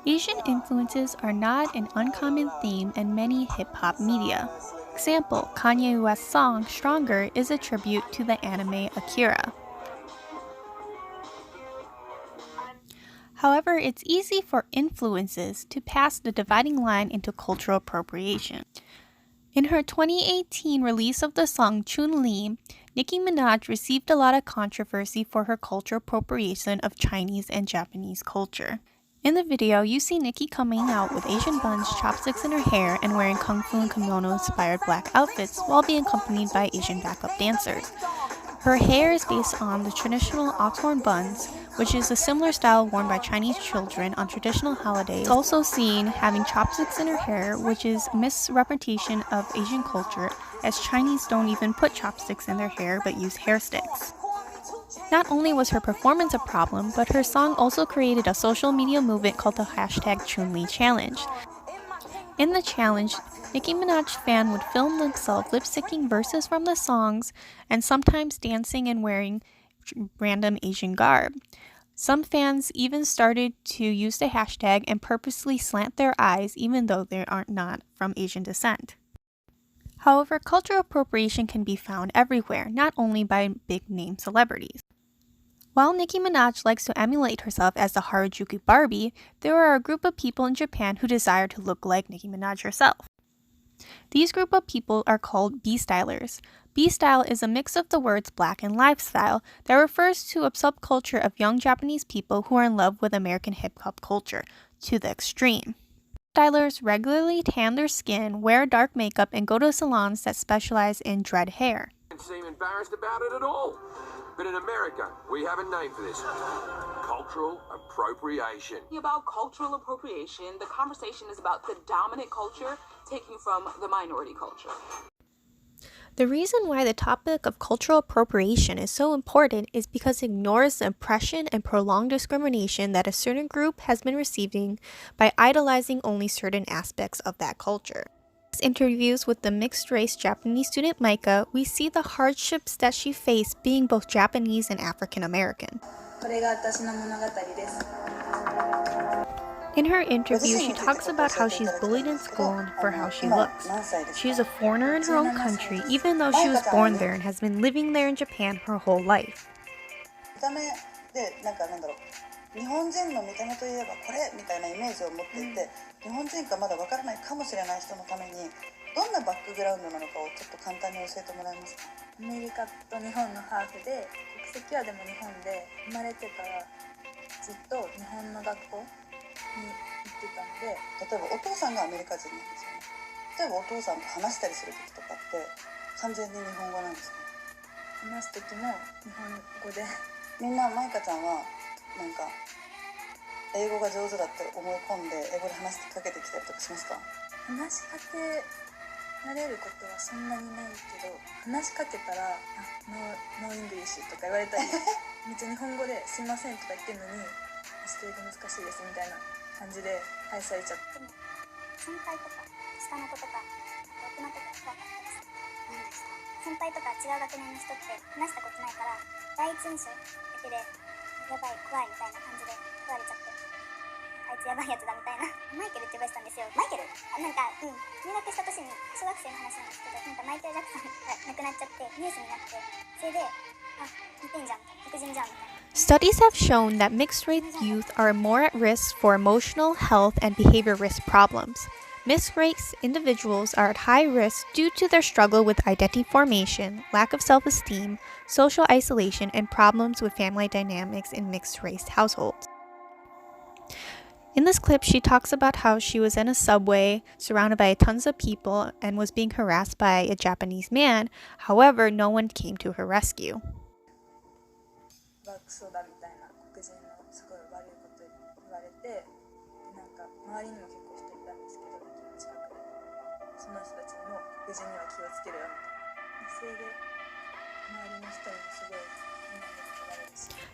Asian influences are not an uncommon theme in many hip-hop media. Example, Kanye West's song Stronger is a tribute to the anime Akira. However, it's easy for influences to pass the dividing line into cultural appropriation. In her 2018 release of the song Chun-Li, Nicki Minaj received a lot of controversy for her cultural appropriation of Chinese and Japanese culture. In the video, you see Nicki coming out with Asian buns, chopsticks in her hair, and wearing kung fu and kimono-inspired black outfits while being accompanied by Asian backup dancers. Her hair is based on the traditional oxhorn buns, which is a similar style worn by Chinese children on traditional holidays. It's also seen having chopsticks in her hair, which is a misrepresentation of Asian culture, as Chinese don't even put chopsticks in their hair but use hair sticks. Not only was her performance a problem, but her song also created a social media movement called the #ChunLi Challenge. In the challenge, Nicki Minaj fans would film themselves lip-syncing verses from the songs and sometimes dancing and wearing random Asian garb. Some fans even started to use the hashtag and purposely slant their eyes even though they are not from Asian descent. However, cultural appropriation can be found everywhere, not only by big-name celebrities. While Nicki Minaj likes to emulate herself as the Harajuku Barbie, there are a group of people in Japan who desire to look like Nicki Minaj herself. These group of people are called B-stylers. B-style is a mix of the words black and lifestyle that refers to a subculture of young Japanese people who are in love with American hip-hop culture to the extreme. Stylers regularly tan their skin, wear dark makeup, and go to salons that specialize in dread hair. Don't seem embarrassed about it at all. But in America, we have a name for this. Cultural appropriation. About cultural appropriation, the conversation is about the dominant culture taking from the minority culture. The reason why the topic of cultural appropriation is so important is because it ignores the oppression and prolonged discrimination that a certain group has been receiving by idolizing only certain aspects of that culture. In interviews with the mixed-race Japanese student Micah, we see the hardships that she faced being both Japanese and African American. In her interview, she talks about how she's bullied in school and for how she looks. She is a foreigner in her own country, even though she was born there and has been living there in Japan her whole life. 日本人の見た目といえばこれみたいなイメージを持っていて、日本人かまだわからないかもしれない人のためにどんなバックグラウンドなのかをちょっと簡単に教えてもらえますか？アメリカと日本のハーフで、国籍はでも日本で生まれてからずっと日本の学校に行ってたので、例えばお父さんがアメリカ人なんですよね。例えばお父さんと話したりする時とかって完全に日本語なんですか？話す時も日本語で、みんなマイカちゃんはなんか英語が上手だって思い込んで英語で話しかけてきたりとかしますか？話しかけられることはそんなにないけど、話しかけたらノーイングリッシュとか言われたりめっちゃ日本語ですいませんとか言ってるのにちょっと英語難しいですみたいな感じで返されちゃって。先輩とか下の子とか大人とか怖かったです。何ですか？先輩とか違う学年の人って話したことないから第一印象だけでやばい怖いみたいな感じで食われちゃって、あいつやばいやつだみたいな。マイケルって呼ばれてたんですよ。マイケルなんか、入学した年に小学生の話なんですけど、なんかマイケル・ジャクソンが亡くなっちゃってニュースになって、それで似てんじゃんみたいな、白人じゃんみたいな。Studies have shown that mixed-race youth are more at risk for emotional, health, and behavior risk problems. Mixed-race individuals are at high risk due to their struggle with identity formation, lack of self-esteem, social isolation, and problems with family dynamics in mixed-race households. In this clip, she talks about how she was in a subway surrounded by tons of people and was being harassed by a Japanese man. However, no one came to her rescue.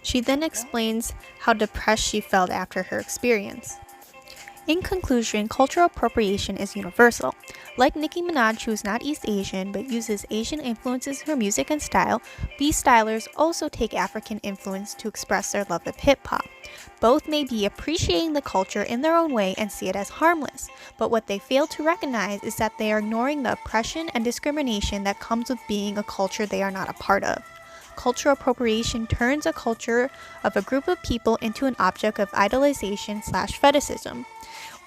She then explains how depressed she felt after her experience. In conclusion, cultural appropriation is universal. Like Nicki Minaj, who is not East Asian but uses Asian influences in her music and style, B-stylers also take African influence to express their love of hip-hop. Both may be appreciating the culture in their own way and see it as harmless, but what they fail to recognize is that they are ignoring the oppression and discrimination that comes with being a culture they are not a part of. Cultural appropriation turns a culture of a group of people into an object of idolization/fetishism,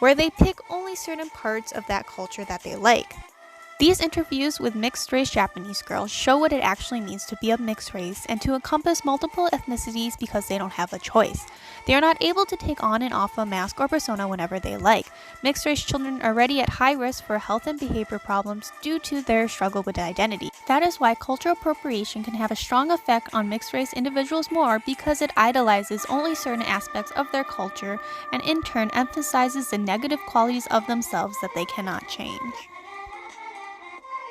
where they pick only certain parts of that culture that they like. These interviews with mixed-race Japanese girls show what it actually means to be a mixed race and to encompass multiple ethnicities because they don't have a choice. They are not able to take on and off a mask or persona whenever they like. Mixed-race children are already at high risk for health and behavior problems due to their struggle with identity. That is why cultural appropriation can have a strong effect on mixed-race individuals more because it idolizes only certain aspects of their culture and in turn emphasizes the negative qualities of themselves that they cannot change.